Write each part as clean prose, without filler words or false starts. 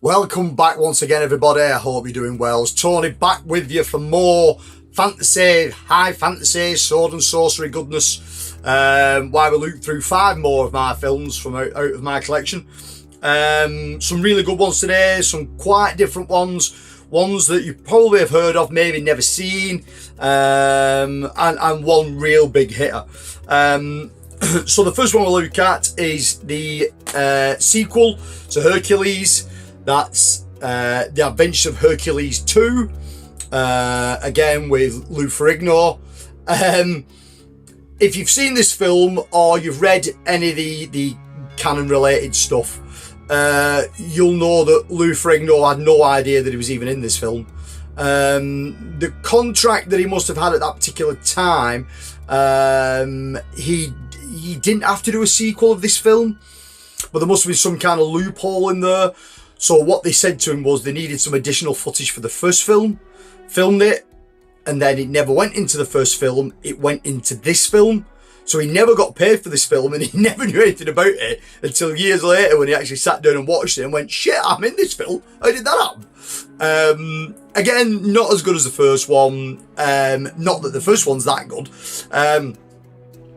Welcome back once again, everybody. I hope you're doing well. It's Tony back with you for more fantasy, high fantasy, sword and sorcery goodness. While we loop through 5 more of my films from out of my collection. Some really good ones today, some quite different ones that you probably have heard of, maybe never seen, and one real big hitter. So the first one we'll look at is the sequel to Hercules. That's The Adventures of Hercules 2, again with Lou Ferrigno. If you've seen this film or you've read any of the canon related stuff, you'll know that Lou Ferrigno had no idea that he was even in this film. The contract that he must have had at that particular time, he didn't have to do a sequel of this film, but there must have been some kind of loophole in there. So what they said to him was they needed some additional footage for the first film, filmed it, and then it never went into the first film, it went into this film. So he never got paid for this film and he never knew anything about it until years later when he actually sat down and watched it and went, shit, I'm in this film. How did that happen? Again, not as good as the first one. Not that the first one's that good.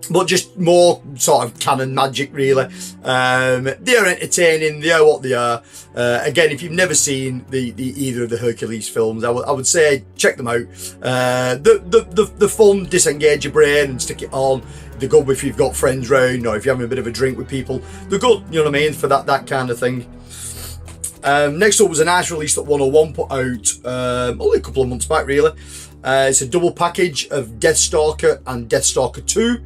But just more sort of canon magic, really. They're entertaining. They are what they are. Again, if you've never seen either of the Hercules films, I would say check them out. The fun, disengage your brain and stick it on. They're good if you've got friends round or if you're having a bit of a drink with people. They're good, you know what I mean, for that kind of thing. Next up was a nice release that 101 put out only a couple of months back, really. It's a double package of Deathstalker and Deathstalker 2.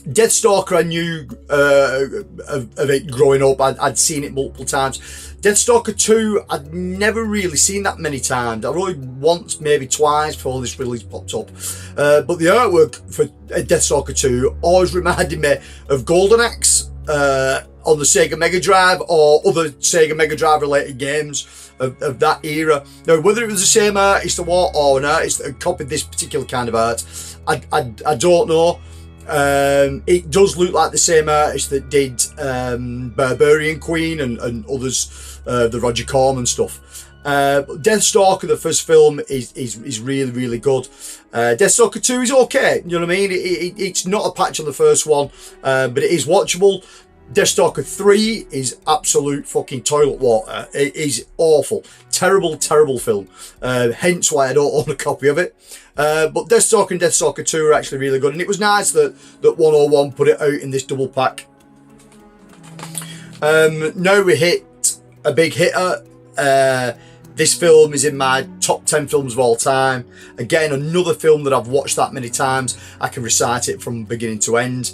Deathstalker I knew of it growing up. I'd seen it multiple times. Deathstalker 2 I'd never really seen that many times. I really once, maybe twice before this release popped up. But the artwork for Deathstalker 2 always reminded me of Golden Axe on the Sega Mega Drive or other Sega Mega Drive related games of that era. Now, whether it was the same artist or an artist that had copied this particular kind of art, I don't know. It does look like the same artist that did Barbarian Queen and others, the Roger Corman stuff. Deathstalker, the first film, is really, really good. Deathstalker 2 is okay, you know what I mean? It's not a patch on the first one, but it is watchable. Deathstalker 3 is absolute fucking toilet water. It is awful. Terrible, terrible film. Hence why I don't own a copy of it. But Deathstalker and Deathstalker 2 are actually really good. And it was nice that 101 put it out in this double pack. Now we hit a big hitter. This film is in my top 10 films of all time. Again, another film that I've watched that many times. I can recite it from beginning to end.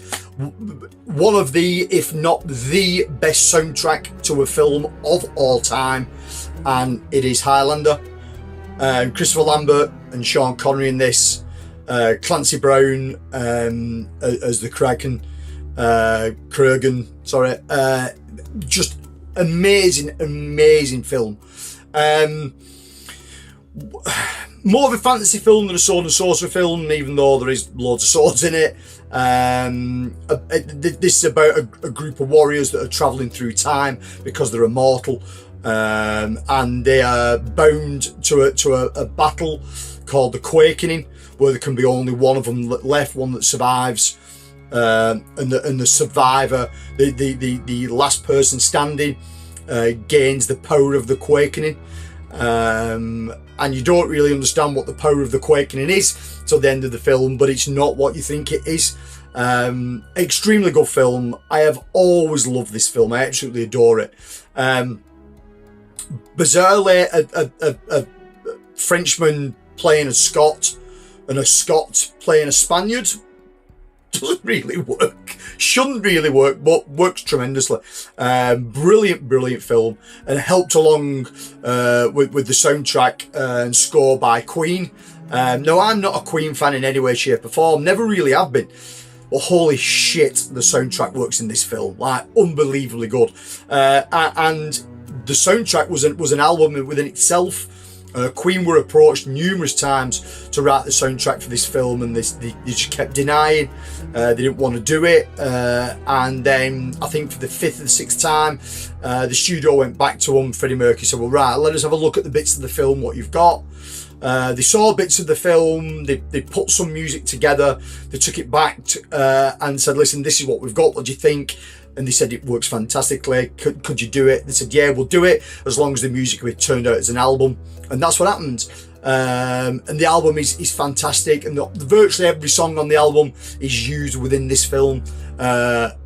One of the, if not the best soundtrack to a film of all time. And it is Highlander. Christopher Lambert and Sean Connery in this. Clancy Brown as the Kurgan. Just amazing film. More of a fantasy film than a sword and sorcery film, even though there is loads of swords in it. This is about a group of warriors that are travelling through time because they're immortal, and they are bound to a battle called the Quakening, where there can be only one of them left, one that survives, and the survivor, the last person standing, gains the power of the Quakening. And you don't really understand what the power of the Quakening is till the end of the film, but it's not what you think it is. Extremely good film. I have always loved this film. I absolutely adore it. Bizarrely, a Frenchman playing a Scot and a Scot playing a Spaniard doesn't really work. Shouldn't really work, but works tremendously. Brilliant film, and helped along with the soundtrack and score by Queen. No, I'm not a Queen fan in any way, shape or form. Never really have been. But holy shit, the soundtrack works in this film. Like, unbelievably good. And the soundtrack was an album within itself. Queen were approached numerous times to write the soundtrack for this film, and they just kept denying. They didn't want to do it. And then I think for the 5th or the 6th time, the studio went back to them. Freddie Mercury said, well, right, let us have a look at the bits of the film, what you've got. They saw bits of the film, they put some music together, they took it back and said, listen, this is what we've got, what do you think? And they said it works fantastically. Could you do it? They said, yeah, we'll do it as long as the music will be turned out as an album. And that's what happened. And the album is fantastic, and virtually every song on the album is used within this film. And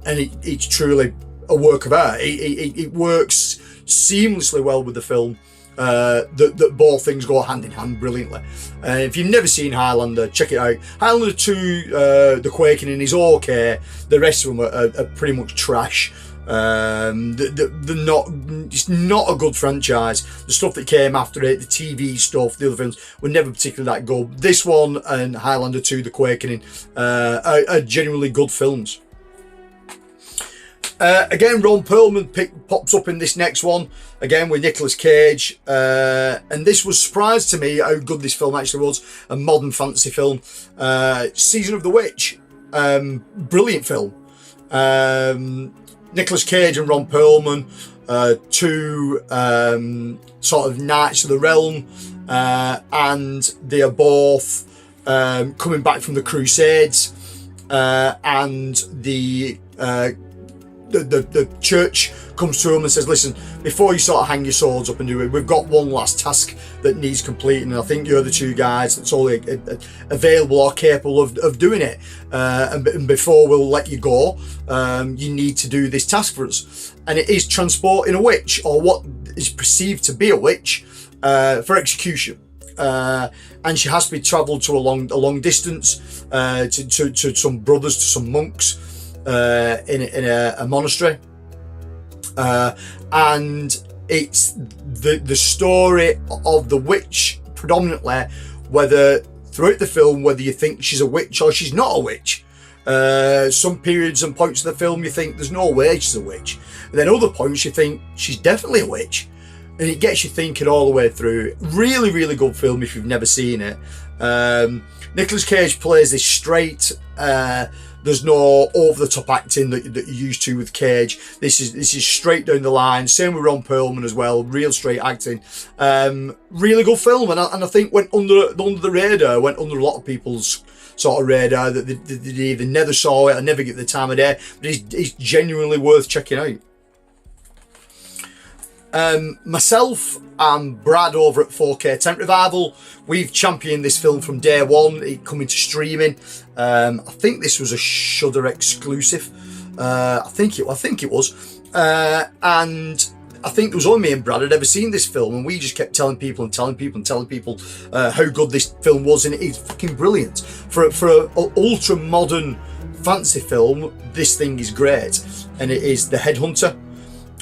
it's truly a work of art. It works seamlessly well with the film. That both things go hand in hand brilliantly. If you've never seen Highlander, check it out. Highlander 2, The Quakening is okay. The rest of them are pretty much trash. They're not. It's not a good franchise. The stuff that came after it, the TV stuff, the other films were never particularly that good. This one and Highlander 2, The Quakening, are genuinely good films. Again, Ron Perlman pops up in this next one, again with Nicolas Cage, and this was a surprise to me how good this film actually was, a modern fantasy film. Season of the Witch, brilliant film. Nicolas Cage and Ron Perlman, two sort of knights of the realm, and they are both coming back from the Crusades, and the church comes to him and says, listen, before you sort of hang your swords up and do it, we've got one last task that needs completing, and I think you're the two guys that's only available or capable of doing it, and before we'll let you go, you need to do this task for us. And it is transporting a witch, or what is perceived to be a witch, for execution. And she has to be travelled to a long distance, to some brothers, to some monks, in a monastery, and it's the story of the witch predominantly, whether throughout the film whether you think she's a witch or she's not a witch. Some periods and points of the film you think there's no way she's a witch, and then other points you think she's definitely a witch, and it gets you thinking all the way through. Really good film if you've never seen it. Nicolas Cage plays this straight, there's no over-the-top acting that you're used to with Cage. This is straight down the line. Same with Ron Perlman as well. Real straight acting. Really good film, and I think went under the radar. Went under a lot of people's sort of radar that they either never saw it or never get the time of day. But it's genuinely worth checking out. Myself and Brad over at 4K Tent Revival, we've championed this film from day one, it coming to streaming. I think this was a Shudder exclusive. I think it was. And I think there was only me and Brad had ever seen this film, and we just kept telling people how good this film was, and it is fucking brilliant. For an ultra modern fantasy film, this thing is great, and it is The Headhunter.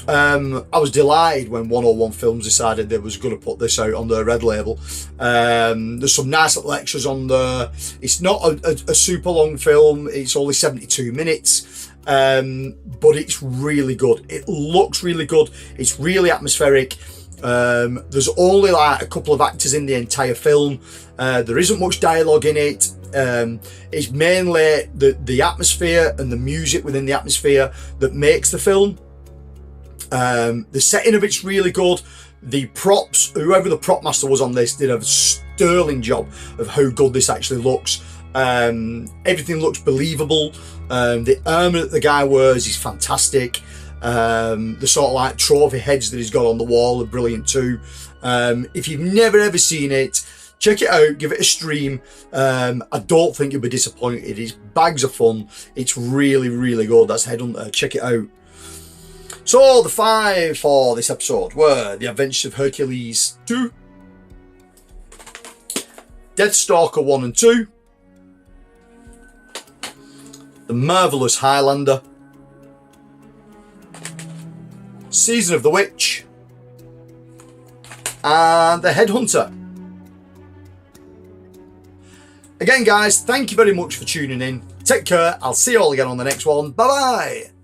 I was delighted when 101 Films decided they was going to put this out on their red label. There's some nice little extras on there. It's not a super long film, it's only 72 minutes, but it's really good. It looks really good, it's really atmospheric. There's only like a couple of actors in the entire film. There isn't much dialogue in it. It's mainly the atmosphere and the music within the atmosphere that makes the film. The setting of it's really good. The props, whoever the prop master was on this, did a sterling job of how good this actually looks. Everything looks believable. The armour that the guy wears is fantastic. The sort of like trophy heads that he's got on the wall are brilliant too. If you've never ever seen it, check it out, give it a stream. I don't think you'll be disappointed. It's bags of fun. It's really good. That's Headhunter. Check it out. So the 5 for this episode were The Adventures of Hercules 2, Deathstalker 1 and 2, The Marvellous Highlander, Season of the Witch, and The Headhunter. Again guys, thank you very much for tuning in. Take care, I'll see you all again on the next one. Bye bye!